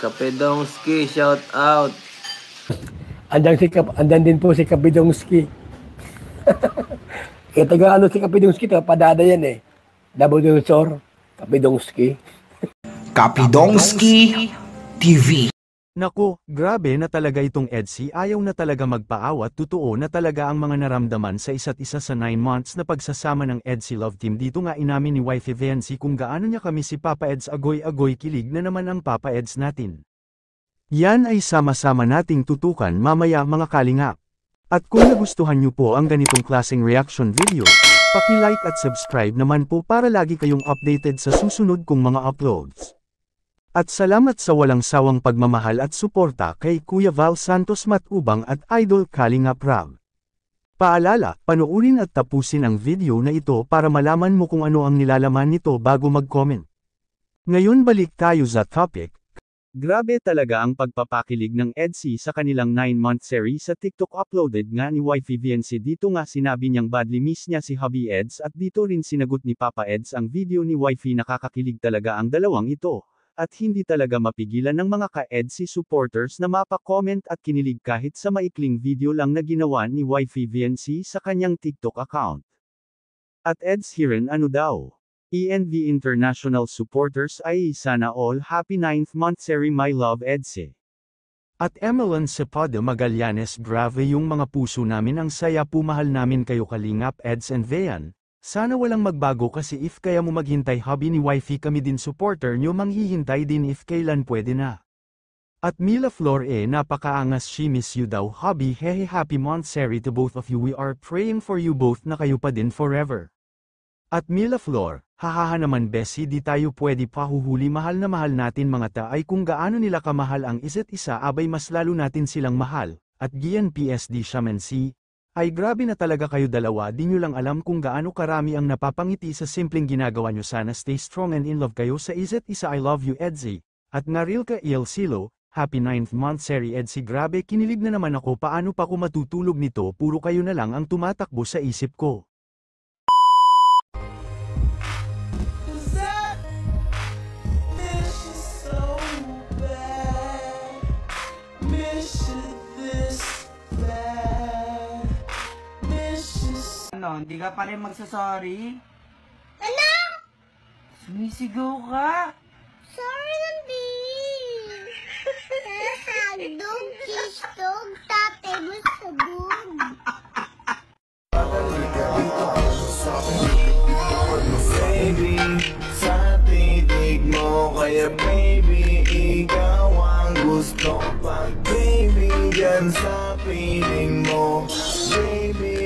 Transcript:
Kapedongski, shout out. Andan din po si Kapedongski. Kaya taga ano si Kapedongski, taga Padada yan eh. Nabudunsor, Kapedongski. Kapedongski TV. Naku, grabe na talaga itong EDSI, ayaw na talaga magpaawat, totoo na talaga ang mga naramdaman sa isa't isa sa 9 months na pagsasama ng EDSI Love Team. Dito nga inamin ni Wifey Vency kung gaano niya kami si Papa Eds, agoy-agoy, kilig na naman ang Papa Eds natin. Yan ay sama-sama nating tutukan mamaya mga kalingap. At kung nagustuhan niyo po ang ganitong klaseng reaction video, paki-like at subscribe naman po para lagi kayong updated sa susunod kong mga uploads. At salamat sa walang sawang pagmamahal at suporta kay Kuya Val Santos Matubang at Idol Kalingap Rab. Paalala, panoorin at tapusin ang video na ito para malaman mo kung ano ang nilalaman nito bago mag-comment. Ngayon balik tayo sa topic. Grabe talaga ang pagpapakilig ng EDSI sa kanilang 9-month series sa TikTok. Uploaded nga ni Wifey Vency. Dito nga sinabi niyang badly miss niya si Hubby Eds at dito rin sinagot ni Papa Eds ang video ni Wifey. Nakakakilig talaga ang dalawang ito. At hindi talaga mapigilan ng mga ka-EDSI supporters na mapa-comment at kinilig kahit sa maikling video lang na ginawa ni Wifey Vency sa kanyang TikTok account. At Eds Hiren ano daw? ENV International supporters ay sana all happy 9th month series my love EDSI. At Emelan Cepeda Magallanes, grabe yung mga puso namin, ang saya po, mahal namin kayo Kalingap Eds and Vean. Sana walang magbago kasi if kaya mo maghintay Hubby ni Wifey, kami din supporter nyo manghihintay din if kailan pwede na. At Mila Flor napakaangas, she miss you daw Hubby, hehe, happy month series to both of you, we are praying for you both na kayo pa din forever. At Mila Flor, hahaha naman Bessie, di tayo pwede pahuhuli, mahal na mahal natin mga ta, ay kung gaano nila kamahal ang isa't isa abay mas lalo natin silang mahal. At Gian PSD Shaman C, ay grabe na talaga kayo dalawa, di nyo lang alam kung gaano karami ang napapangiti sa simpleng ginagawa nyo, sana stay strong and in love kayo sa isa't isa, I love you EDSI. At Narilka El Silo, happy 9th month series EDSI, grabe kinilig na naman ako, paano pa ko matutulog nito, puro kayo na lang ang tumatakbo sa isip ko. Ano, hindi ka pa rin magsasorry? Ano? Sumisigaw ka? Sorry lang, babe. Hagdog, kisdog, tate mo sabog. Baby, sa titig mo, kaya baby, ikaw ang gusto. Pag baby, dyan sa piling mo, baby,